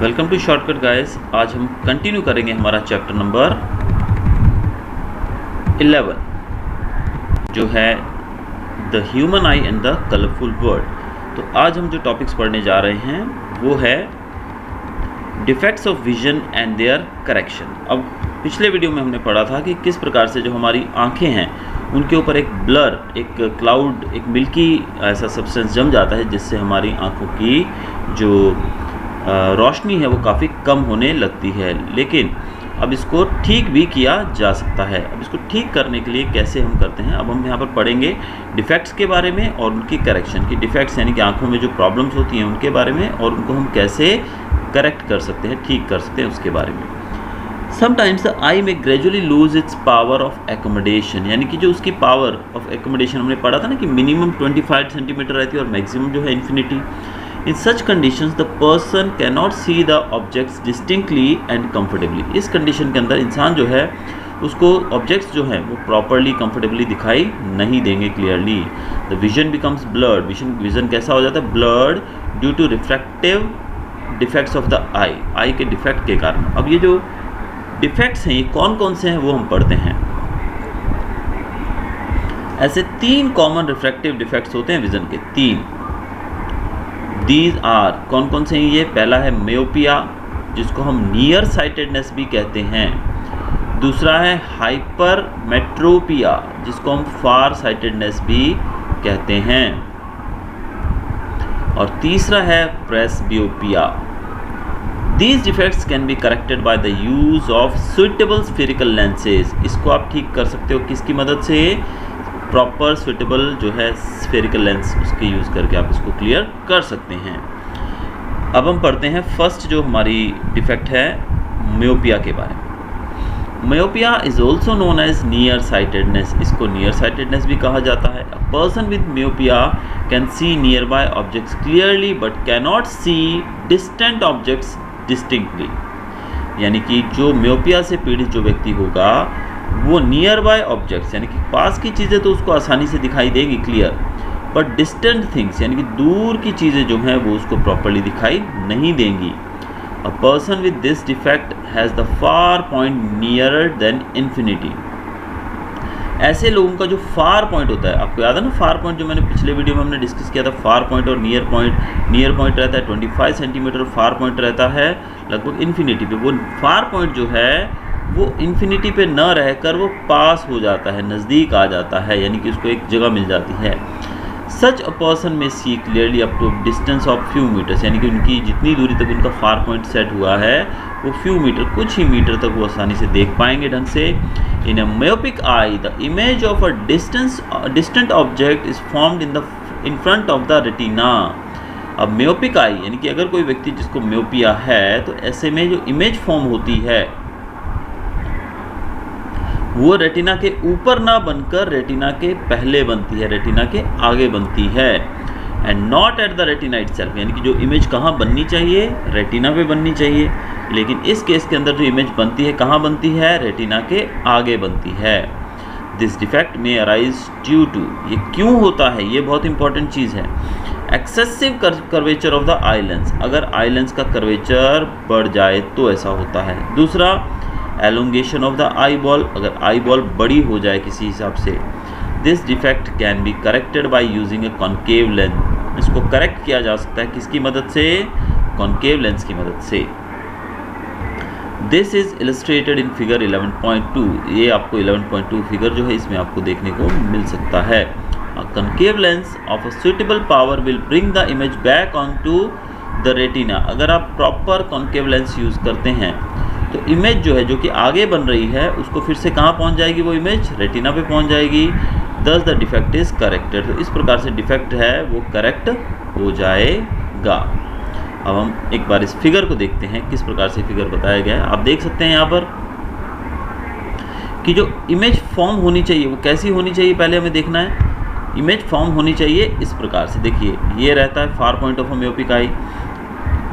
Welcome to shortcut guys. आज हम continue करेंगे हमारा चैप्टर नंबर 11 जो है the human I and the colourful world. तो आज हम जो टॉपिक्स पढ़ने जा रहे हैं वो है defects of vision and their correction. अब पिछले वीडियो में हमने पढ़ा था कि किस प्रकार से जो हमारी आंखें हैं उनके ऊपर एक ब्लर, एक क्लाउड, एक मिल्की ऐसा सब्सटेंस जम जाता है जिससे हमारी आंखों की जो रोशनी है वो काफ़ी कम होने लगती है। लेकिन अब इसको ठीक भी किया जा सकता है। अब इसको ठीक करने के लिए कैसे हम करते हैं, अब हम यहाँ पर पढ़ेंगे डिफेक्ट्स के बारे में और उनकी करेक्शन की। डिफेक्ट्स यानी कि आंखों में जो प्रॉब्लम्स होती हैं उनके बारे में, और उनको हम कैसे करेक्ट कर सकते हैं, ठीक कर सकते हैं, उसके बारे में। समटाइम्स द आई में gradually lose its power of accommodation, यानी कि जो उसकी पावर ऑफ एकोमोडेशन हमने पढ़ा था ना कि मिनिमम 25 सेंटीमीटर रहती है और मैक्सिमम जो है infinity. In such conditions, the person cannot see the objects distinctly and comfortably. इस कंडीशन के अंदर इंसान जो है उसको ऑब्जेक्ट्स जो हैं वो प्रॉपरली कंफर्टेबली दिखाई नहीं देंगे clearly. The vision becomes blurred. Vision कैसा हो जाता है? Blurred due to refractive defects of the eye के डिफेक्ट के कारण। अब ये जो डिफेक्ट्स हैं ये कौन कौन से हैं वो हम पढ़ते हैं। ऐसे 3 कॉमन रिफ्रैक्टिव डिफेक्ट्स होते हैं विजन के, 3। दीज आर, कौन कौन से हैं ये? पहला है मेयोपिया जिसको हम नियर साइटेडनेस भी कहते हैं। दूसरा है हाइपरमेट्रोपिया जिसको हम फार साइटेडनेस भी कहते हैं। और तीसरा है presbyopia. These defects can be corrected by the use of suitable spherical lenses. इसको आप ठीक कर सकते हो किसकी मदद से? प्रॉपर सुइटेबल जो है स्फेरिकल लेंस, उसके यूज़ करके आप इसको क्लियर कर सकते हैं। अब हम पढ़ते हैं फर्स्ट जो हमारी डिफेक्ट है मेयोपिया के बारे में। Myopia is also known as near sightedness. इसको नियर साइटेडनेस भी कहा जाता है। A person with myopia can see nearby objects clearly but cannot see distant objects distinctly. यानी कि जो मेयोपिया से पीड़ित जो व्यक्ति होगा वो नियर बाय ऑब्जेक्ट्स यानी कि पास की चीज़ें तो उसको आसानी से दिखाई देगी क्लियर, बट डिस्टेंट थिंग्स यानी कि दूर की चीज़ें जो हैं वो उसको प्रॉपर्ली दिखाई नहीं देंगी। अ person with this defect has the far point nearer then infinity. ऐसे लोगों का जो फार पॉइंट होता है, आपको याद है ना फार पॉइंट, जो मैंने पिछले वीडियो में हमने डिस्कस किया था, फार पॉइंट और नियर पॉइंट। नियर पॉइंट रहता है 25 सेंटीमीटर, फार पॉइंट रहता है लगभग इन्फिनिटी पे। वो फार पॉइंट जो है वो इन्फिनिटी पे न रहकर वो पास हो जाता है, नज़दीक आ जाता है, यानी कि उसको एक जगह मिल जाती है। Such a person may see clearly up to distance of few meters, यानी कि उनकी जितनी दूरी तक उनका फार पॉइंट सेट हुआ है वो फ्यू मीटर, कुछ ही मीटर तक वो आसानी से देख पाएंगे ढंग से। In a myopic eye the image of a distant object is formed in front of the retina. अब मायोपिक आई यानी कि अगर कोई व्यक्ति जिसको मायोपिया है तो ऐसे में जो इमेज फॉर्म होती है वो रेटिना के ऊपर ना बनकर रेटिना के पहले बनती है, रेटिना के आगे बनती है। And not at the retina itself, यानी कि जो इमेज कहाँ बननी चाहिए? रेटिना पे बननी चाहिए, लेकिन इस केस के अंदर जो इमेज बनती है कहाँ बनती है? रेटिना के आगे बनती है। दिस डिफेक्ट में अराइज ड्यू टू, ये क्यों होता है ये बहुत इंपॉर्टेंट चीज़ है, excessive curvature of the eye lens. अगर आई लेंस का कर्वेचर बढ़ जाए तो ऐसा होता है। दूसरा elongation of the eye ball, अगर आई बॉल बड़ी हो जाए किसी हिसाब से। This defect can be corrected by using a concave lens. इसको करेक्ट किया जा सकता है किसकी मदद से? कॉन्केव लेंस की मदद से। This is illustrated in figure 11.2। ये आपको 11.2 फिगर जो है इसमें आपको देखने को मिल सकता है। A concave lens of a suitable power will bring the image back onto the retina। अगर आप प्रॉपर कॉन्केव लेंस यूज़ करते हैं तो इमेज जो है जो कि आगे बन रही है उसको फिर से कहाँ पहुँच जाएगी? वो इमेज रेटिना पे पहुँच जाएगी। दस द डिफेक्ट इज करेक्टेड। तो इस प्रकार से डिफेक्ट है वो करेक्ट हो जाएगा। अब हम एक बार इस फिगर को देखते हैं किस प्रकार से फिगर बताया गया है। आप देख सकते हैं यहाँ पर कि जो इमेज फॉर्म होनी चाहिए वो कैसी होनी चाहिए, पहले हमें देखना है। इमेज फॉर्म होनी चाहिए इस प्रकार से। देखिए ये रहता है far point of a myopic आई,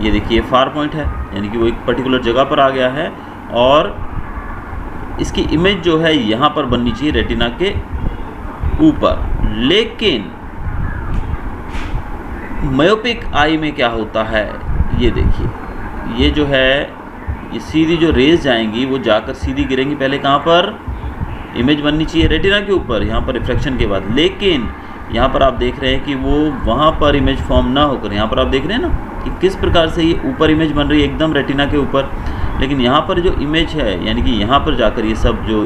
ये देखिए फार पॉइंट है यानी कि वो एक पर्टिकुलर जगह पर आ गया है, और इसकी इमेज जो है यहाँ पर बननी चाहिए रेटिना के ऊपर। लेकिन मायोपिक आई में क्या होता है ये देखिए, ये जो है ये सीधी जो रेज जाएंगी वो जाकर सीधी गिरेंगी पहले कहाँ पर, इमेज बननी चाहिए रेटिना के ऊपर, यहाँ पर रिफ्रैक्शन के बाद। लेकिन यहाँ पर आप देख रहे हैं कि वो वहाँ पर इमेज फॉर्म ना होकर, यहाँ पर आप देख रहे हैं ना कि किस प्रकार से ये ऊपर इमेज बन रही है एकदम रेटिना के ऊपर, लेकिन यहाँ पर जो इमेज है यानी कि यहाँ पर जाकर ये सब जो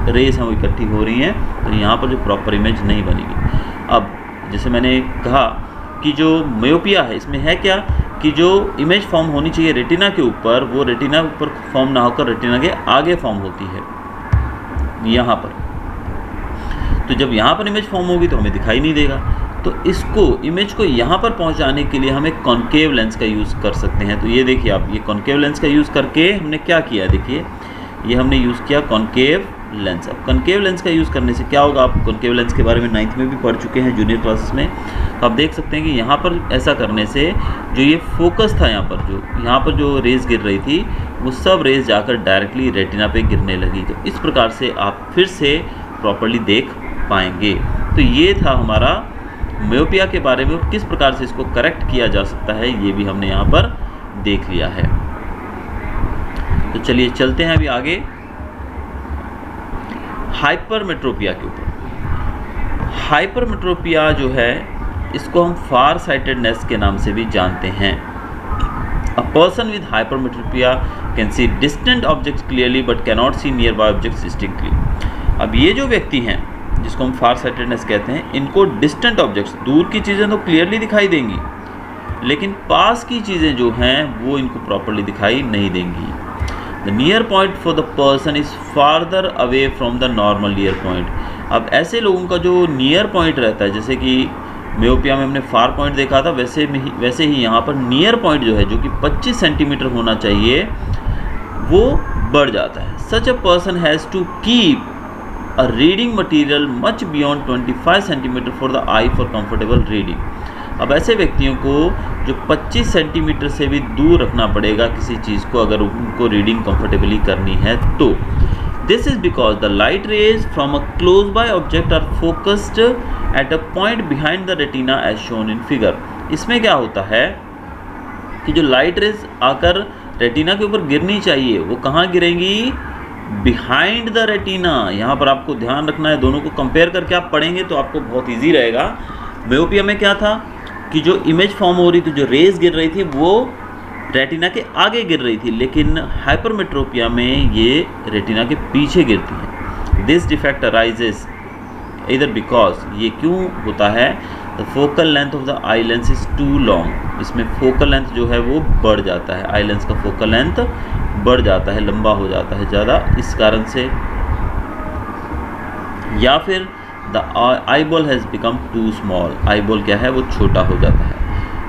रेस हैं वो इकट्ठी हो रही हैं, तो यहाँ पर जो प्रॉपर इमेज नहीं बनेगी। अब जैसे मैंने कहा कि जो मायोपिया है इसमें है क्या कि जो इमेज फॉर्म होनी चाहिए रेटिना के ऊपर, वो रेटिना ऊपर फॉर्म ना होकर रेटिना के आगे फॉर्म होती है यहाँ पर। तो जब यहाँ पर इमेज फॉर्म होगी तो हमें दिखाई नहीं देगा। तो इसको इमेज को यहाँ पर पहुँचाने के लिए हम एक कॉन्केव लेंस का यूज़ कर सकते हैं। तो ये देखिए आप, ये कॉन्केव लेंस का यूज़ करके हमने क्या किया, देखिए ये हमने यूज़ किया कॉन्केव लेंस। अब कॉन्केव लेंस का यूज़ करने से क्या होगा, आप कॉन्केव लेंस के बारे में 9th में भी पढ़ चुके हैं जूनियर क्लासेस में। तो आप देख सकते हैं कि यहाँ पर ऐसा करने से जो ये फोकस था यहाँ पर जो रेज गिर रही थी वो सब रेज जाकर डायरेक्टली रेटिना पे गिरने लगी। तो इस प्रकार से आप फिर से प्रॉपर्ली देख पाएंगे। तो ये था हमारा मायोपिया के बारे में, किस प्रकार से इसको करेक्ट किया जा सकता है ये भी हमने यहाँ पर देख लिया है। तो चलिए चलते हैं अभी आगे हाइपरमेट्रोपिया के ऊपर। हाइपरमेट्रोपिया जो है इसको हम फार साइटेडनेस के नाम से भी जानते हैं। अ person with hypermetropia can see distant objects clearly but cannot C nearby objects distinctly. अब ये जो व्यक्ति हैं जिसको हम फार साइटेडनेस कहते हैं, इनको डिस्टेंट ऑब्जेक्ट्स, दूर की चीज़ें तो क्लियरली दिखाई देंगी, लेकिन पास की चीज़ें जो हैं वो इनको प्रॉपर्ली दिखाई नहीं देंगी। The near point for the person is farther away from the normal near point. अब ऐसे लोगों का जो नियर पॉइंट रहता है, जैसे कि मायोपिया में हमने फार पॉइंट देखा था, वैसे ही यहाँ पर नियर पॉइंट जो है, जो कि 25 सेंटीमीटर होना चाहिए, वो बढ़ जाता है। Such a person has to keep a reading material much beyond 25 centimetre for the eye for comfortable reading. अब ऐसे व्यक्तियों को जो 25 सेंटीमीटर से भी दूर रखना पड़ेगा किसी चीज़ को अगर उनको रीडिंग कंफर्टेबली करनी है तो। This is because the light rays from a close by object are focused at a point behind the retina as shown in figure. इसमें क्या होता है कि जो लाइट रेज आकर रेटिना के ऊपर गिरनी चाहिए वो कहाँ गिरेंगी, बिहाइंड द रेटिना। यहाँ पर आपको ध्यान रखना है, दोनों को कंपेयर करके आप पढ़ेंगे तो आपको बहुत इजी रहेगा। मायोपिया में क्या था कि जो इमेज फॉर्म हो रही थी, जो रेज गिर रही थी वो रेटिना के आगे गिर रही थी, लेकिन हाइपरमेट्रोपिया में ये रेटिना के पीछे गिरती है। दिस डिफेक्ट अराइजेस इधर बिकॉज, ये क्यों होता है, the focal length of the eye lens is too long. इसमें फोकल लेंथ जो है वो बढ़ जाता है, आई लेंस का फोकल लेंथ बढ़ जाता है, लंबा हो जाता है ज़्यादा, इस कारण से। या फिर the eye ball has become too small, eye ball क्या है वो छोटा हो जाता है।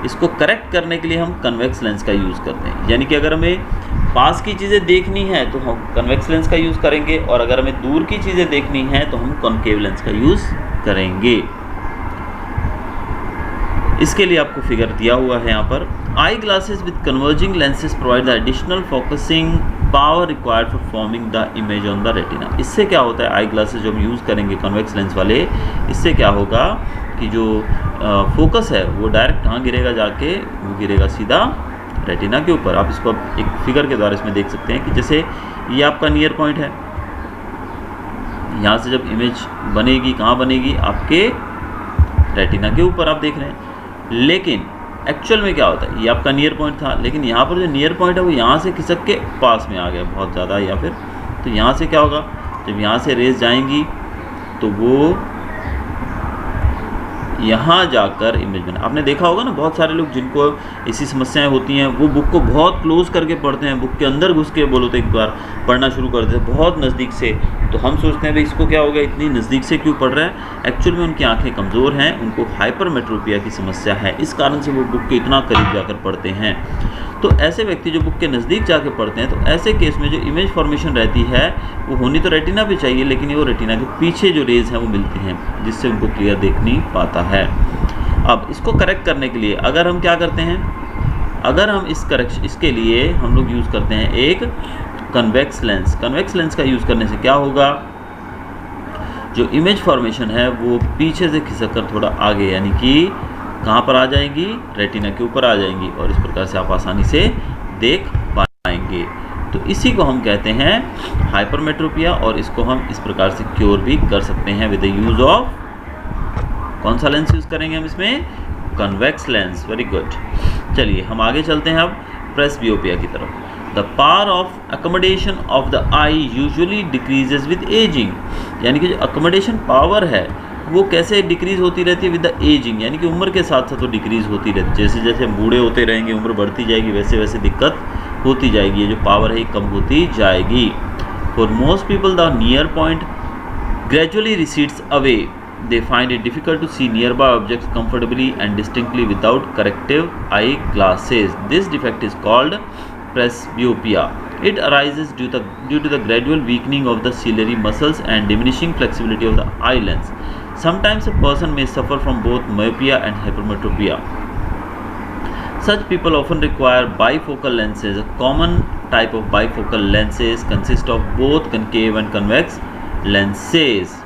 इसको करेक्ट करने के लिए हम कन्वेक्स लेंस का यूज़ करते हैं, यानी कि अगर हमें पास की चीज़ें देखनी है तो हम कन्वेक्स लेंस का यूज़ करेंगे, और अगर हमें दूर की चीज़ें देखनी है तो हम कॉन्केव लेंस का यूज़ करेंगे। इसके लिए आपको फिगर दिया हुआ है यहाँ पर। Eye glasses with converging lenses provide the additional focusing power required for forming the image on the retina. इससे क्या होता है, आई ग्लासेस जो हम यूज़ करेंगे कन्वेक्स लेंस वाले, इससे क्या होगा कि जो फोकस है वो डायरेक्ट कहाँ गिरेगा, जाके वो गिरेगा सीधा रेटिना के ऊपर। आप इसको एक फिगर के द्वारा इसमें देख सकते हैं कि जैसे ये आपका नियर पॉइंट है, यहाँ से जब इमेज बनेगी कहाँ बनेगी, आपके रेटिना के ऊपर आप देख रहे हैं। लेकिन एक्चुअल में क्या होता है, ये आपका नियर पॉइंट था, लेकिन यहाँ पर जो नियर पॉइंट है वो यहाँ से खिसक के पास में आ गया बहुत ज़्यादा, या फिर तो यहाँ से क्या होगा, जब यहाँ से रेज जाएंगी तो वो यहाँ जाकर इमेज बना। आपने देखा होगा ना, बहुत सारे लोग जिनको ऐसी समस्याएं होती हैं वो बुक को बहुत क्लोज करके पढ़ते हैं, बुक के अंदर घुस के बोलो तो एक बार पढ़ना शुरू कर देते हैं बहुत नज़दीक से। तो हम सोचते हैं भाई इसको क्या हो गया, इतनी नज़दीक से क्यों पढ़ रहा है। एक्चुअल में उनकी आंखें कमज़ोर हैं, उनको हाइपरमेट्रोपिया की समस्या है, इस कारण से वो बुक के इतना करीब जाकर पढ़ते हैं। तो ऐसे व्यक्ति जो बुक के नज़दीक जाके पढ़ते हैं, तो ऐसे केस में जो इमेज फॉर्मेशन रहती है वो होनी तो रेटिना पे चाहिए, लेकिन वो रेटिना के पीछे जो रेज हैं वो मिलती हैं, जिससे उनको क्लियर देख नहीं पाता है। अब इसको करेक्ट करने के लिए अगर हम क्या करते हैं, अगर हम इसके लिए हम लोग यूज़ करते हैं एक कन्वेक्स लेंस। कन्वेक्स लेंस का यूज़ करने से क्या होगा, जो इमेज फॉर्मेशन है वो पीछे से खिसक कर थोड़ा आगे, यानी कि कहाँ पर आ जाएंगी, रेटिना के ऊपर आ जाएंगी, और इस प्रकार से आप आसानी से देख पाएंगे। तो इसी को हम कहते हैं हाइपरमेट्रोपिया, और इसको हम इस प्रकार से क्योर भी कर सकते हैं विद द यूज ऑफ, कौन सा लेंस यूज करेंगे हम इसमें, कन्वेक्स लेंस। Very good. चलिए हम आगे चलते हैं अब प्रेसबियोपिया की तरफ। The power of accommodation of the I usually decreases with ageing, यानी कि जो अकोमोडेशन पावर है वो कैसे डिक्रीज होती रहती है विद द एजिंग, यानी कि उम्र के साथ साथ वो डिक्रीज होती रहती है। जैसे जैसे हम बूढ़े होते रहेंगे, उम्र बढ़ती जाएगी, वैसे वैसे दिक्कत होती जाएगी, ये जो पावर है कम होती जाएगी। For most people the near point gradually recedes away, they find it difficult to see nearby objects comfortably and distinctly without corrective eye glasses. This defect is called presbyopia. It arises due to the gradual weakening of the ciliary muscles and diminishing flexibility of the eye lens. Sometimes a person may suffer from both myopia and hypermetropia. Such people often require bifocal lenses. A common type of bifocal lenses consist of both concave and convex lenses.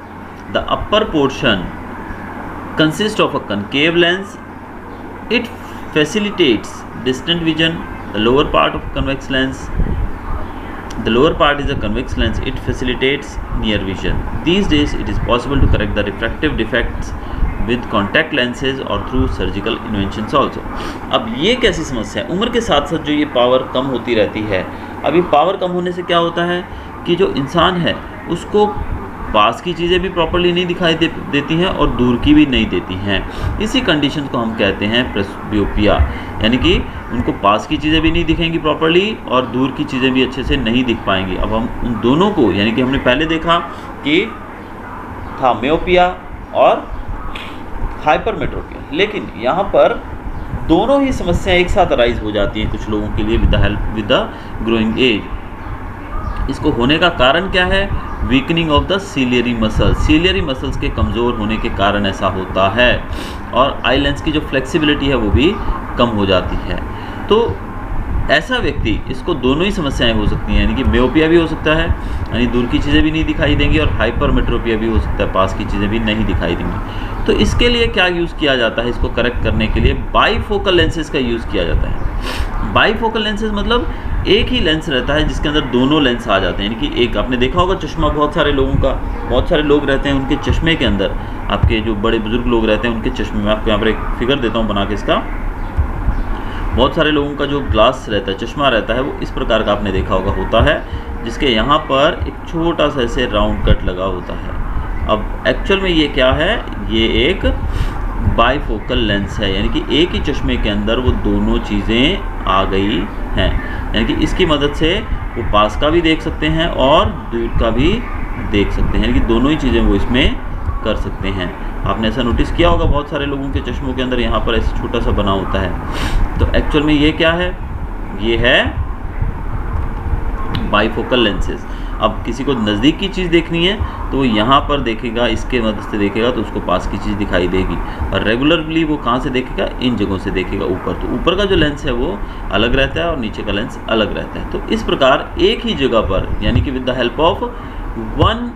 The upper portion consists of a concave lens. It facilitates distant vision. The lower part of convex lens, the lower part is a convex lens. It facilitates near vision. These days it is possible to correct the refractive defects with contact lenses or through surgical inventions also. अब ये कैसी समस्या है, उम्र के साथ साथ जो ये पावर कम होती रहती है। अब ये पावर कम होने से क्या होता है कि जो इंसान है उसको पास की चीज़ें भी प्रॉपर्ली नहीं दिखाई देती हैं और दूर की भी नहीं देती हैं। इसी कंडीशन को हम कहते हैं प्रेसबियोपिया, यानी कि उनको पास की चीज़ें भी नहीं दिखेंगी प्रॉपर्ली और दूर की चीज़ें भी अच्छे से नहीं दिख पाएंगी। अब हम उन दोनों को, यानी कि हमने पहले देखा कि था मियोपिया और हाइपरमेट्रोपिया, लेकिन यहाँ पर दोनों ही समस्याएं एक साथ अराइज हो जाती हैं कुछ लोगों के लिए विद द ग्रोइंग एज। इसको होने का कारण क्या है, weakening of the ciliary muscles, ciliary muscles के कमज़ोर होने के कारण ऐसा होता है, और आई लेंस की जो फ्लेक्सिबिलिटी है वो भी कम हो जाती है। तो ऐसा व्यक्ति, इसको दोनों ही समस्याएं हो सकती हैं, यानी कि मियोपिया भी हो सकता है, यानी दूर की चीज़ें भी नहीं दिखाई देंगी, और हाइपरमेट्रोपिया भी हो सकता है, पास की चीज़ें भी नहीं दिखाई देंगी। तो इसके लिए क्या यूज़ किया जाता है, इसको करेक्ट करने के लिए बाईफोकल लेंसेज का यूज़ किया जाता है। बाईफोकल लेंसेज मतलब एक ही लेंस रहता है जिसके अंदर दोनों लेंस आ जाते हैं, यानी कि एक, आपने देखा होगा चश्मा बहुत सारे लोगों का, बहुत सारे लोग रहते हैं उनके चश्मे के अंदर, आपके जो बड़े बुजुर्ग लोग रहते हैं उनके चश्मे में, आपको यहाँ पर एक फिगर देता हूँ बना के इसका, बहुत सारे लोगों का जो ग्लास रहता है, चश्मा रहता है, वो इस प्रकार का आपने देखा होगा होता है, जिसके यहाँ पर एक छोटा सा ऐसे राउंड कट लगा होता है। अब एक्चुअल में ये क्या है, ये एक बाईफोकल लेंस है, यानी कि एक ही चश्मे के अंदर वो दोनों चीज़ें आ गई हैं, यानी कि इसकी मदद से वो पास का भी देख सकते हैं और दूर का भी देख सकते हैं, यानी कि दोनों ही चीज़ें वो इसमें कर सकते हैं। आपने ऐसा नोटिस किया होगा बहुत सारे लोगों के चश्मों के अंदर यहाँ पर ऐसे छोटा सा बना होता है। तो एक्चुअल में ये क्या है, ये है बाईफोकल लेंसेज। अब किसी को नज़दीक की चीज़ देखनी है तो वो यहाँ पर देखेगा, इसके मदद से देखेगा तो उसको पास की चीज़ दिखाई देगी, और रेगुलरली वो कहाँ से देखेगा, इन जगहों से देखेगा ऊपर। तो ऊपर का जो लेंस है वो अलग रहता है और नीचे का लेंस अलग रहता है। तो इस प्रकार एक ही जगह पर, यानी कि with the help of one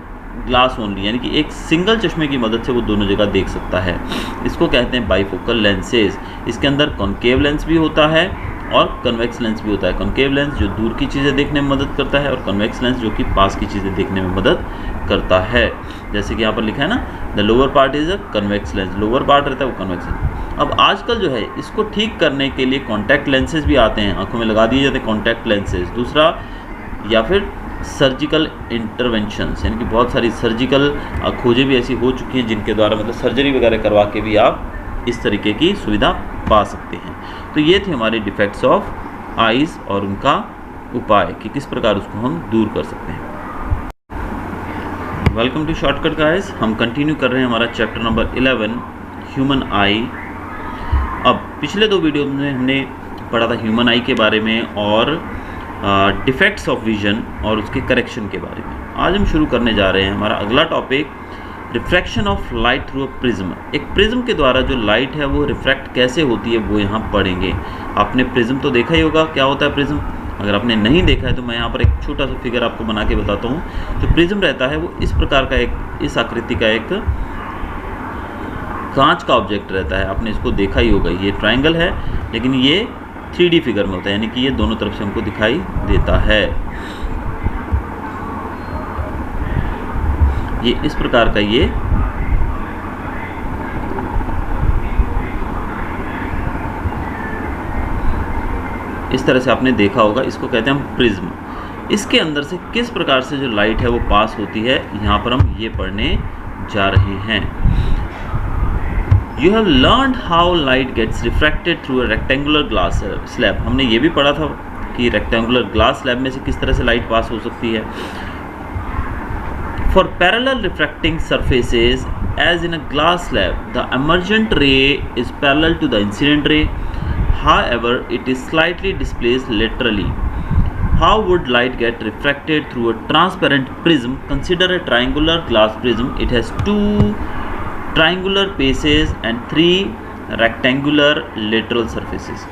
glass only, यानी कि एक सिंगल चश्मे की मदद से वो दोनों जगह देख सकता है। इसको कहते हैं बाईफोकल लेंसेज। इसके अंदर कॉन्केव लेंस भी होता है और कन्वेक्स लेंस भी होता है। कॉन्केव लेंस जो दूर की चीज़ें देखने में मदद करता है, और कन्वेक्स लेंस जो कि पास की चीज़ें देखने में मदद करता है। जैसे कि यहाँ पर लिखा है ना, the lower part is a convex lens, lower part रहता है वो कन्वेक्स लेंस। अब आजकल जो है इसको ठीक करने के लिए कॉन्टैक्ट लेंसेज भी आते हैं, आंखों में लगा दिए जाते हैं कॉन्टैक्ट लेंसेज। दूसरा, या फिर सर्जिकल इंटरवेंशंस, यानी कि बहुत सारी सर्जिकल खोजें भी ऐसी हो चुकी हैं जिनके द्वारा मतलब सर्जरी वगैरह करवा के भी आप इस तरीके की सुविधा पा सकते हैं। तो ये थे हमारे डिफेक्ट्स ऑफ आइज़ और उनका उपाय कि किस प्रकार उसको हम दूर कर सकते हैं। Welcome to shortcut guys. हम कंटिन्यू कर रहे हैं हमारा चैप्टर नंबर 11 ह्यूमन आई। अब पिछले दो वीडियो में हमने पढ़ा था ह्यूमन आई के बारे में और डिफेक्ट्स ऑफ विजन और उसके करेक्शन के बारे में। आज हम शुरू करने जा रहे हैं हमारा अगला topic, refraction of light through a prism. एक प्रिज्म के द्वारा जो लाइट है वो रिफ्रैक्ट कैसे होती है वो यहाँ पढ़ेंगे। आपने प्रिज्म तो देखा ही होगा, क्या होता है प्रिज्म। अगर आपने नहीं देखा है तो मैं यहाँ पर एक छोटा सा फिगर आपको बना के बताता हूँ। जो प्रिज्म रहता है वो इस प्रकार का एक, इस आकृति का एक कांच का ऑब्जेक्ट रहता है। आपने इसको देखा ही होगा, ये ट्रायंगल है लेकिन ये 3D फिगर में होता है, यानी कि ये दोनों तरफ से हमको दिखाई देता है। ये इस प्रकार का ये इस तरह से आपने देखा होगा, इसको कहते हैं हम प्रिज्म। इसके अंदर से किस प्रकार से जो लाइट है वो पास होती है, यहाँ पर हम ये पढ़ने जा रहे हैं। You have learned how light gets refracted through a rectangular glass slab। हमने ये भी पढ़ा था कि रेक्टेंगुलर ग्लास स्लैब में से किस तरह से लाइट पास हो सकती है। For parallel refracting surfaces as in a glass slab, the emergent ray is parallel to the incident ray. However, it is slightly displaced laterally. How would light get refracted through a transparent prism? Consider a triangular glass prism. It has 2 triangular faces and 3 rectangular lateral surfaces.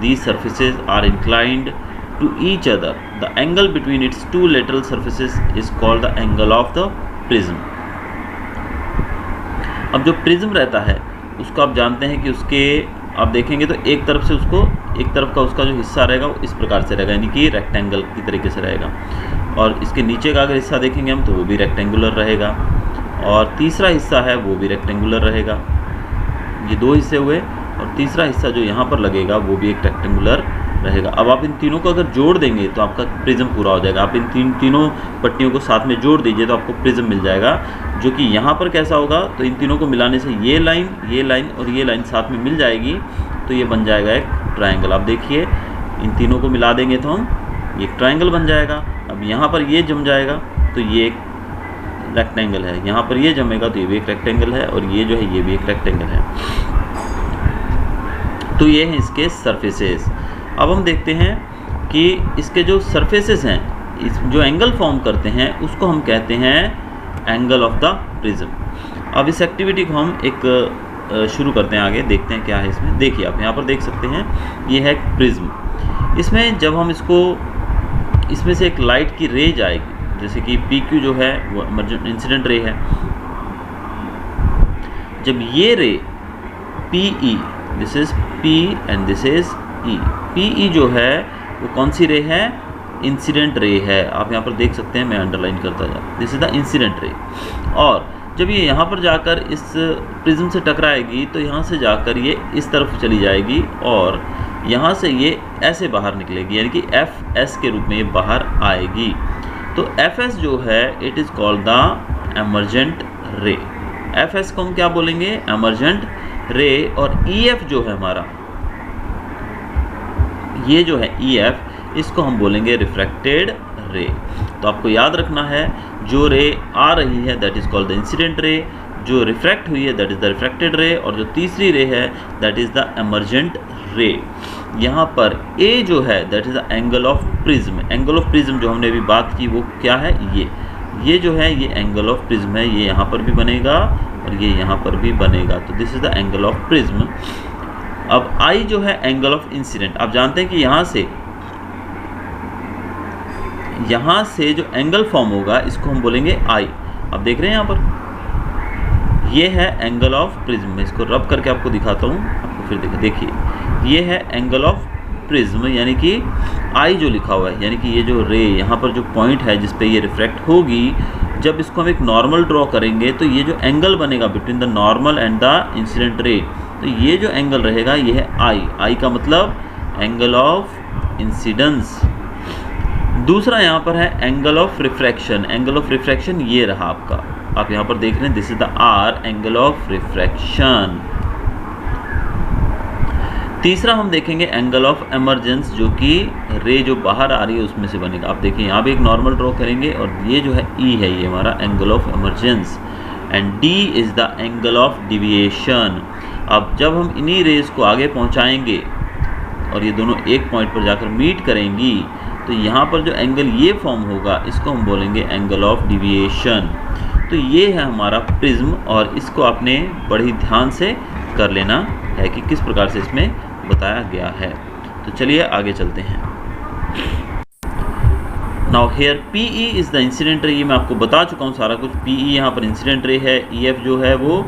These surfaces are inclined to each other. The angle between its 2 lateral surfaces is called the angle of the prism. अब जो prism रहता है उसको आप जानते हैं कि उसके आप देखेंगे तो एक तरफ से उसको एक तरफ का उसका जो हिस्सा रहेगा वो इस प्रकार से रहेगा, यानी कि रेक्टेंगल की तरीके से रहेगा। और इसके नीचे का अगर हिस्सा देखेंगे हम तो वो भी रेक्टेंगुलर रहेगा, और तीसरा हिस्सा है वो भी रेक्टेंगुलर रहेगा। ये 2 हिस्से हुए, और तीसरा हिस्सा जो यहाँ पर लगेगा वो भी एक रेक्टेंगुलर रहेगा। अब आप इन तीनों को अगर जोड़ देंगे तो आपका प्रिज्म पूरा हो जाएगा। आप इन तीनों पट्टियों को साथ में जोड़ दीजिए तो आपको प्रिज्म मिल जाएगा, जो कि यहाँ पर कैसा होगा, तो इन तीनों को मिलाने से ये लाइन और ये लाइन साथ में मिल जाएगी तो ये बन जाएगा एक ट्रायंगल। आप देखिए इन तीनों को मिला देंगे तो हम ये एक ट्रायंगल बन जाएगा। अब यहाँ पर ये जम जाएगा तो ये एक रेक्टेंगल है, यहाँ पर ये जमेगा तो ये भी एक रेक्टेंगल है, और ये जो है ये भी एक रेक्टेंगल है। तो ये हैं इसके सरफेसेस। अब हम देखते हैं कि इसके जो सरफेसेस हैं, इस जो एंगल फॉर्म करते हैं उसको हम कहते हैं एंगल ऑफ द प्रिज्म। अब इस एक्टिविटी को हम एक शुरू करते हैं, आगे देखते हैं क्या है इसमें। देखिए आप यहाँ पर देख सकते हैं ये है प्रिज्म। इसमें जब हम इसमें से एक लाइट की रे जाएगी, जैसे कि PQ जो है वो इमर्जेंट इंसिडेंट रे है। जब ये रे PE, this is P and this is E, PE जो है वो कौन सी रे है, इंसिडेंट रे है। आप यहाँ पर देख सकते हैं, मैं अंडरलाइन करता जा, this is the incident ray. और जब ये यहाँ पर जाकर इस प्रिज्म से टकराएगी तो यहाँ से जाकर ये इस तरफ चली जाएगी और यहाँ से ये ऐसे बाहर निकलेगी, यानी कि FS के रूप में ये बाहर आएगी। तो FS जो है it is called the emergent रे। FS को हम क्या बोलेंगे, एमर्जेंट रे। और EF जो है हमारा, ये जो है EF, इसको हम बोलेंगे रिफ्रैक्टेड रे। तो आपको याद रखना है, जो रे आ रही है that is called the incident ray, जो रिफ्रैक्ट हुई है दैट इज़ द रिफ्रैक्टेड रे, और जो तीसरी रे है दैट इज़ द एमर्जेंट रे। यहाँ पर A जो है that is the angle of prism. Angle of prism जो हमने अभी बात की वो क्या है, ये जो है ये एंगल ऑफ प्रिज्म है। ये यहाँ पर भी बनेगा और ये यहाँ पर भी बनेगा, तो this is the angle of prism. अब I जो है एंगल ऑफ इंसिडेंट। आप जानते हैं कि यहाँ से जो एंगल फॉर्म होगा इसको हम बोलेंगे I। आप देख रहे हैं यहाँ पर ये है एंगल ऑफ प्रिज्म। मैं इसको रब करके आपको दिखाता हूँ, आपको फिर देखिए ये है एंगल ऑफ प्रिज्म, यानी कि I जो लिखा हुआ है, यानी कि ये जो रे यहाँ पर जो पॉइंट है जिस पे ये रिफ्रैक्ट होगी, जब इसको हम एक नॉर्मल ड्रॉ करेंगे तो ये जो एंगल बनेगा between the normal and the incident ray, तो ये जो एंगल रहेगा ये है I का मतलब एंगल ऑफ इंसिडेंस। दूसरा यहाँ पर है angle of refraction. Angle of refraction ये रहा आपका, आप यहाँ पर देख रहे हैं this is the R, angle of refraction. तीसरा हम देखेंगे एंगल ऑफ एमर्जेंस, जो कि रे जो बाहर आ रही है उसमें से बनेगा। आप देखिए यहाँ भी एक नॉर्मल ड्रॉ करेंगे और ये जो है E है, ये हमारा angle of emergence, and D is the angle of deviation. अब जब हम इन्हीं रेज को आगे पहुँचाएंगे और ये दोनों एक पॉइंट पर जाकर मीट करेंगी तो यहाँ पर जो एंगल ये फॉर्म होगा इसको हम बोलेंगे एंगल ऑफ डिविएशन। तो ये है हमारा प्रिज्म, और इसको आपने बड़ी ध्यान से कर लेना है कि किस प्रकार से इसमें बताया गया है। तो चलिए आगे चलते हैं। Now here PE is the incident ray. ये मैं आपको बता चुका हूँ सारा कुछ। PE यहाँ पर इंसिडेंट रे है, EF जो है वो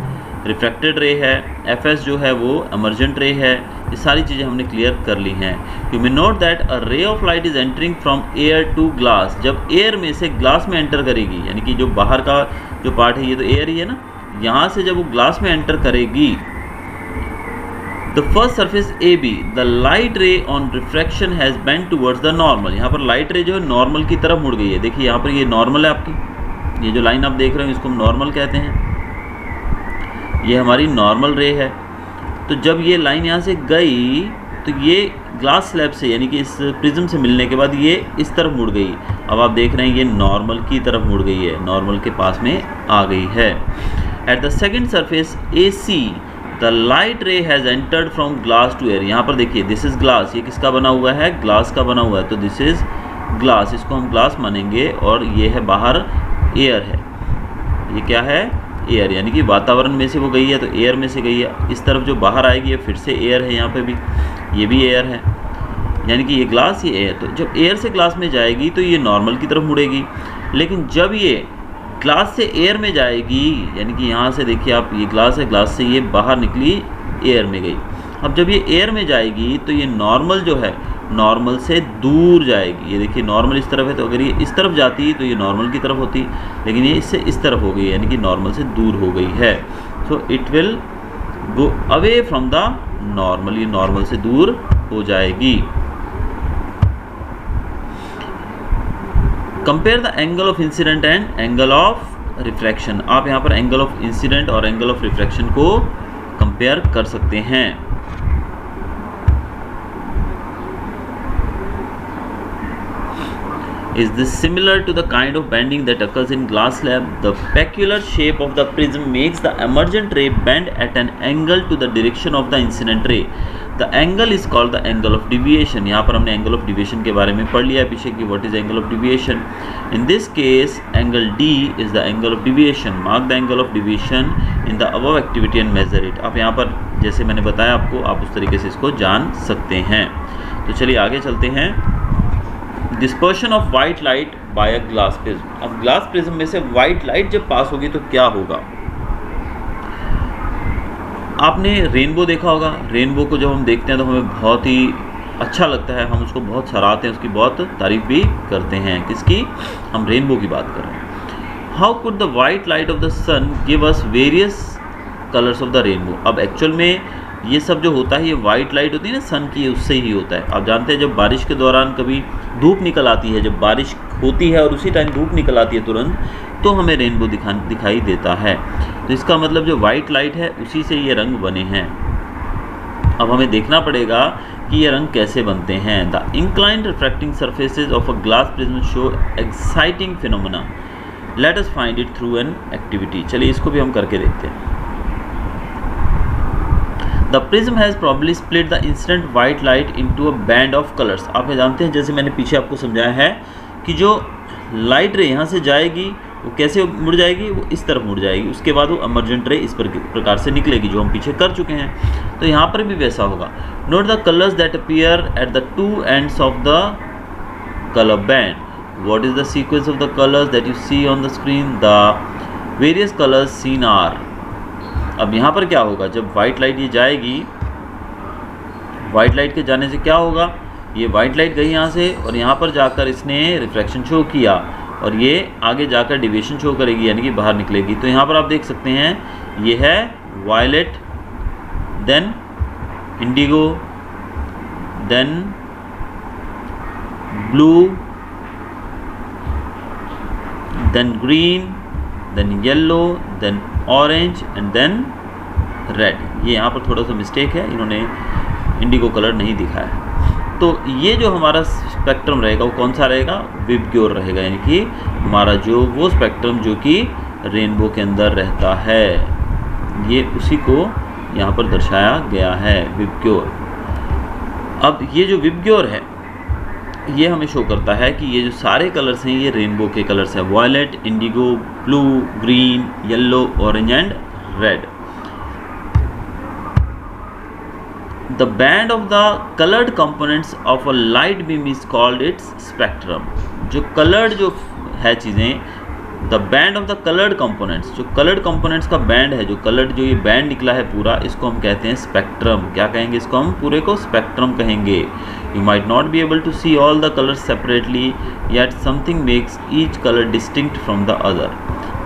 रिफ्रैक्टेड रे है, एफएस जो है वो एमर्जेंट रे है। ये सारी चीज़ें हमने क्लियर कर ली हैं। You may note that a ray of light is entering from air to glass. जब एयर में से ग्लास में एंटर करेगी, यानी कि जो बाहर का जो पार्ट है ये तो एयर ही है ना, यहाँ से जब वो ग्लास में एंटर करेगी, the first surface A be the light रे on refraction has bent towards the normal. यहाँ पर लाइट रे जो है नॉर्मल की तरफ मुड़ गई है। देखिए यहाँ पर ये नॉर्मल है आपकी, ये जो लाइन आप देख रहे हो इसको हम नॉर्मल कहते हैं, ये हमारी नॉर्मल रे है। तो जब ये लाइन यहाँ से गई तो ये ग्लास स्लैब से यानी कि इस प्रिज्म से मिलने के बाद ये इस तरफ मुड़ गई। अब आप देख रहे हैं ये नॉर्मल की तरफ मुड़ गई है, नॉर्मल के पास में आ गई है। At the second surface A C the light ray has entered from glass to air. यहाँ पर देखिए दिस इज़ ग्लास, ये किसका बना हुआ है, ग्लास का बना हुआ है, तो दिस इज़ ग्लास, इसको हम ग्लास मानेंगे। और ये है बाहर एयर है, ये क्या है, एयर, यानी कि वातावरण में से वो गई है तो एयर में से गई है। इस तरफ जो बाहर आएगी ये फिर से एयर है, यहाँ पे भी ये भी एयर है, यानी कि ये ग्लास ये एयर। तो जब एयर से ग्लास में जाएगी तो ये नॉर्मल की तरफ मुड़ेगी। लेकिन जब ये ग्लास से एयर में जाएगी, यानी कि यहाँ से देखिए आप, ये ग्लास है, ग्लास से ये बाहर निकली एयर में गई। अब जब ये एयर में जाएगी तो ये नॉर्मल जो है नॉर्मल से दूर जाएगी। ये देखिए नॉर्मल इस तरफ है, तो अगर ये इस तरफ जाती तो ये नॉर्मल की तरफ होती, लेकिन ये इससे इस तरफ हो गई, यानी कि नॉर्मल से दूर हो गई है। So it will go away from the normal, ये नॉर्मल से दूर हो जाएगी। Compare the angle of incident and angle of refraction. आप यहाँ पर एंगल ऑफ इंसिडेंट और एंगल ऑफ रिफ्रैक्शन को कंपेयर कर सकते हैं। Is this similar to the kind of bending that occurs in glass slab? The peculiar shape of the prism makes the emergent ray bend at an angle to the direction of the incident ray. The angle is called the angle of deviation. यहाँ पर हमने angle of deviation के बारे में पढ़ लिया है पीछे कि what is angle of deviation. In this case, angle D is the angle of deviation. Mark the angle of deviation in the above activity and measure it. आप यहाँ पर जैसे मैंने बताया आपको, आप उस तरीके से इसको जान सकते हैं। तो चलिए आगे चलते हैं। Dispersion of white light by a glass prism. अब ग्लास प्रिज्म में से वाइट लाइट जब पास होगी तो क्या होगा। आपने रेनबो देखा होगा, रेनबो को जब हम देखते हैं तो हमें बहुत ही अच्छा लगता है, हम उसको बहुत सराहते हैं, उसकी बहुत तारीफ भी करते हैं। किसकी, हम रेनबो की बात कर रहे हैं। How could the white light of the sun give us various colours of the rainbow. अब एक्चुअल में ये सब जो होता है, ये वाइट लाइट होती है ना सन की, उससे ही होता है। आप जानते हैं जब बारिश के दौरान कभी धूप निकल आती है, जब बारिश होती है और उसी टाइम धूप निकल आती है तुरंत, तो हमें रेनबो दिखाई देता है। तो इसका मतलब जो वाइट लाइट है उसी से ये रंग बने हैं। अब हमें देखना पड़ेगा कि ये रंग कैसे बनते हैं। The inclined refracting surfaces of a glass prism show exciting phenomena. Let us find it through an activity. चलिए इसको भी हम करके देखते हैं। The prism has probably split the incident white light into a band of colors. आप जानते हैं, जैसे मैंने पीछे आपको समझाया है कि जो लाइट रे यहाँ से जाएगी वो कैसे मुड़ जाएगी, वो इस तरफ मुड़ जाएगी, उसके बाद वो emergent रे इस प्रकार से निकलेगी, जो हम पीछे कर चुके हैं। तो यहाँ पर भी वैसा होगा। Note the colors that appear at the two ends of the color band. What is the sequence of the colors that you see on the screen? The various colors seen are। अब यहाँ पर क्या होगा, जब white light ये जाएगी, white light के जाने से क्या होगा, ये वाइट लाइट गई यहाँ से और यहाँ पर जाकर इसने रिफ्रैक्शन शो किया और ये आगे जाकर डिविएशन शो करेगी, यानी कि बाहर निकलेगी। तो यहाँ पर आप देख सकते हैं ये है violet, then indigo, then blue, then green, then yellow, then orange and then red. ये यहाँ पर थोड़ा सा मिस्टेक है, इन्होंने इंडिगो कलर नहीं दिखाया। तो ये जो हमारा स्पेक्ट्रम रहेगा वो कौन सा रहेगा, विबग्योर रहेगा, यानी कि हमारा जो वो स्पेक्ट्रम जो कि रेनबो के अंदर रहता है, ये उसी को यहाँ पर दर्शाया गया है, विबग्योर। अब ये जो विबग्योर है ये हमें शो करता है कि ये जो सारे कलर्स हैं ये रेनबो के कलर्स हैं, violet, indigo, blue, green, yellow, orange and red. The band of the coloured components of a light beam is called its spectrum. जो कलर्ड जो है चीज़ें the band of the coloured components, जो coloured components का band है, जो coloured जो ये बैंड निकला है पूरा, इसको हम कहते हैं स्पेक्ट्रम। क्या कहेंगे इसको? हम पूरे को स्पेक्ट्रम कहेंगे। You might not be able to see all the colours separately, yet something makes each colour distinct from the other.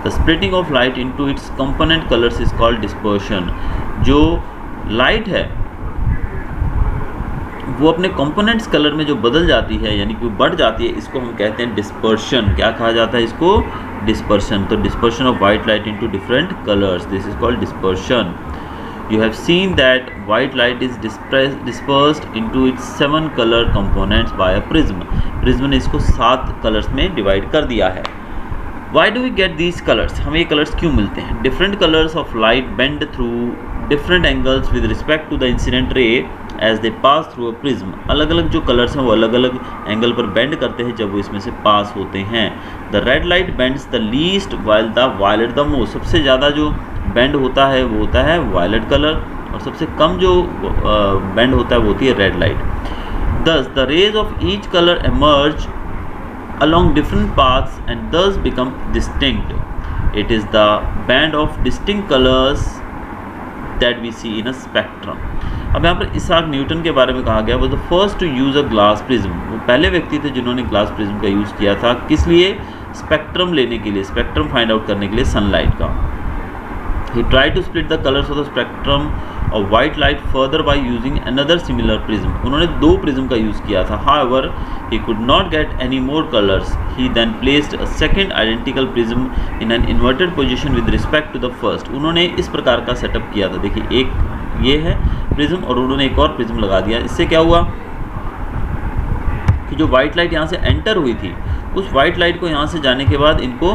The splitting of light into its component colours is called dispersion. जो light है वो अपने components colour में जो बदल जाती है, यानी कि वो बढ़ जाती है, इसको हम कहते हैं डिस्पर्शन। क्या कहा जाता है इसको? डिस्पर्शन। तो dispersion of white light into different colours, this is called dispersion. You have seen that white light is dispersed into its 7 color components by a prism. Prism ने इसको 7 कलर्स में डिवाइड कर दिया है। Why do we get these colors? हमें ये colours क्यों मिलते हैं? Different colors of light bend through different angles with respect to the incident ray as they pass through a prism. अलग अलग जो कलर्स हैं वो अलग अलग एंगल पर बेंड करते हैं जब वो इसमें से पास होते हैं। The red light bends the least while the violet the most. सबसे ज़्यादा जो बेंड होता है वो होता है वायलेट कलर, और सबसे कम जो बेंड होता है वो होती है red light. Thus the rays of each color emerge along different paths and thus become distinct. It is the band of distinct colors that we see in a spectrum. अब यहाँ पर इसाक न्यूटन के बारे में कहा गया, वो the first to use a glass prism. वो पहले व्यक्ति थे जिन्होंने ग्लास प्रिज्म का यूज़ किया था। किस लिए? स्पेक्ट्रम लेने के लिए, स्पेक्ट्रम फाइंड आउट करने के लिए सनलाइट का। He tried to split the colors of the spectrum of white light further by using another similar prism. उन्होंने 2 प्रिज्म का यूज़ किया था। However, he could not get any more colors. He then placed a second identical prism in an inverted position with respect to the first. उन्होंने इस प्रकार का setup किया था। देखिए, एक ये है प्रिज्म और उन्होंने एक और प्रिज्म लगा दिया। इससे क्या हुआ कि जो वाइट लाइट यहाँ से एंटर हुई थी, उस वाइट लाइट को यहाँ से जाने के बाद इनको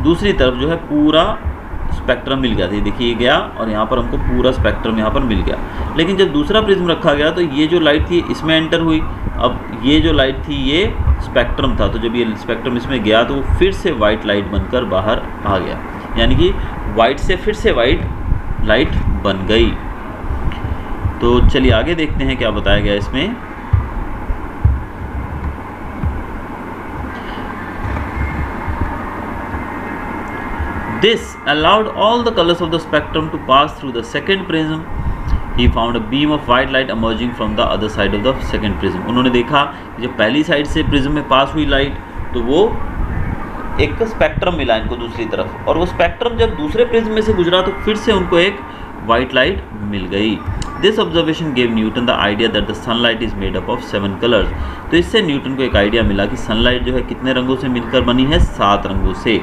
दूसरी तरफ जो है पूरा स्पेक्ट्रम मिल गया था। देखिए, ये गया और यहाँ पर हमको पूरा स्पेक्ट्रम यहाँ पर मिल गया। लेकिन जब दूसरा प्रिज्म रखा गया तो ये जो लाइट थी इसमें एंटर हुई। अब ये जो लाइट थी ये स्पेक्ट्रम था, तो जब ये स्पेक्ट्रम इसमें गया तो वो फिर से वाइट लाइट बनकर बाहर आ गया, यानी कि वाइट से फिर से वाइट लाइट बन गई। तो चलिए आगे देखते हैं क्या बताया गया इसमें। This allowed all the colors of the spectrum to pass through the second prism. He found a beam of white light emerging from the other side of the second prism. उन्होंने देखा कि जब पहली साइड से prism में पास हुई light तो वो एक स्पेक्ट्रम मिला इनको दूसरी तरफ, और वो स्पेक्ट्रम जब दूसरे प्रिज्म में से गुजरा तो फिर से उनको एक वाइट लाइट मिल गई। This observation gave Newton the idea that the sunlight is made up of 7 colours. तो इससे न्यूटन को एक आइडिया मिला कि सनलाइट जो है कितने रंगों से मिलकर बनी है? 7 रंगों से।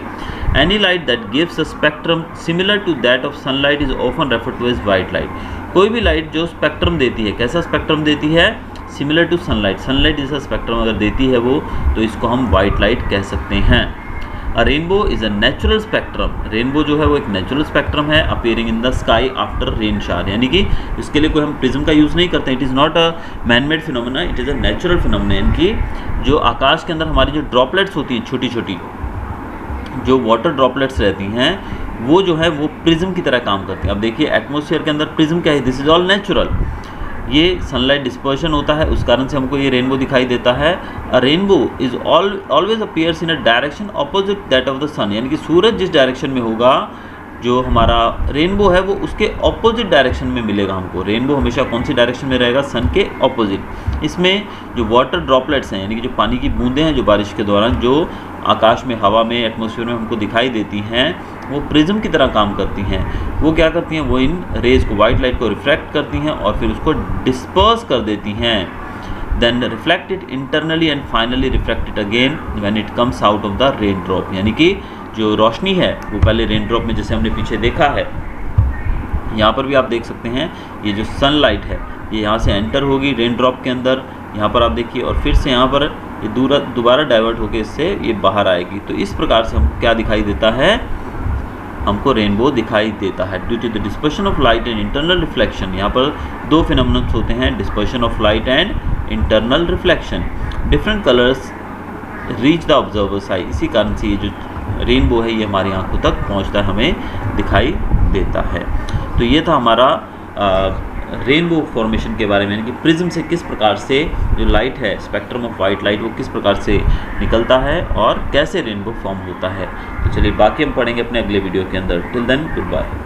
Any light that gives a spectrum similar to that of sunlight is often referred to as white light. कोई भी लाइट जो स्पेक्ट्रम देती है, कैसा स्पेक्ट्रम देती है? सिमिलर टू सनलाइट, सनलाइट जैसा स्पेक्ट्रम अगर देती है वो, तो इसको हम वाइट लाइट कह सकते हैं। अ rainbow is a natural spectrum. Rainbow जो है वो एक नेचुरल स्पेक्ट्रम है, appearing in the sky after rain shower, यानी कि इसके लिए कोई हम प्रिज्म का यूज़ नहीं करते। It is not a man made phenomena, it is a natural phenomena. इनकी जो आकाश के अंदर हमारी जो ड्रॉपलेट्स होती हैं, छोटी छोटी जो वाटर ड्रॉपलेट्स रहती हैं, वो जो है वो प्रिज्म की तरह काम करती हैं। अब देखिए, एटमॉस्फेयर के अंदर प्रिज्म क्या है? This is all natural. ये सनलाइट डिस्पर्शन होता है, उस कारण से हमको ये रेनबो दिखाई देता है। A rainbow is always appears in a direction opposite that of the sun, यानी कि सूरज जिस डायरेक्शन में होगा, जो हमारा रेनबो है वो उसके ऑपोजिट डायरेक्शन में मिलेगा हमको। रेनबो हमेशा कौन सी डायरेक्शन में रहेगा? सन के ऑपोजिट। इसमें जो वाटर ड्रॉपलेट्स हैं, यानी कि जो पानी की बूंदें हैं जो बारिश के दौरान जो आकाश में, हवा में, एटमॉस्फेयर में हमको दिखाई देती हैं, वो प्रिज्म की तरह काम करती हैं। वो क्या करती हैं? वो इन रेज को, वाइट लाइट को रिफ्लेक्ट करती हैं और फिर उसको डिस्पर्स कर देती हैं। Then reflect it internally and finally reflect it again when it comes out of the raindrop, यानी कि जो रोशनी है वो पहले रेन ड्रॉप में, जैसे हमने पीछे देखा है, यहाँ पर भी आप देख सकते हैं, ये जो सनलाइट है ये यहाँ से एंटर होगी रेन ड्रॉप के अंदर, यहाँ पर आप देखिए, और फिर से यहाँ पर ये दोबारा डाइवर्ट होकर इससे ये बाहर आएगी। तो इस प्रकार से हमको क्या दिखाई देता है? हमको रेनबो दिखाई देता है। Due to the dispersion of light and internal reflection, यहाँ पर 2 फिनोमेनन्स होते हैं, dispersion of light and internal reflection. Different colours reach the observer's eye, इसी कारण से ये जो रेनबो है ये हमारी आंखों तक पहुंचता है, हमें दिखाई देता है। तो ये था हमारा रेनबो फॉर्मेशन के बारे में, यानी कि प्रिज्म से किस प्रकार से जो लाइट है, स्पेक्ट्रम ऑफ वाइट लाइट, वो किस प्रकार से निकलता है और कैसे रेनबो फॉर्म होता है। तो चलिए बाकी हम पढ़ेंगे अपने अगले वीडियो के अंदर। Till then good bye.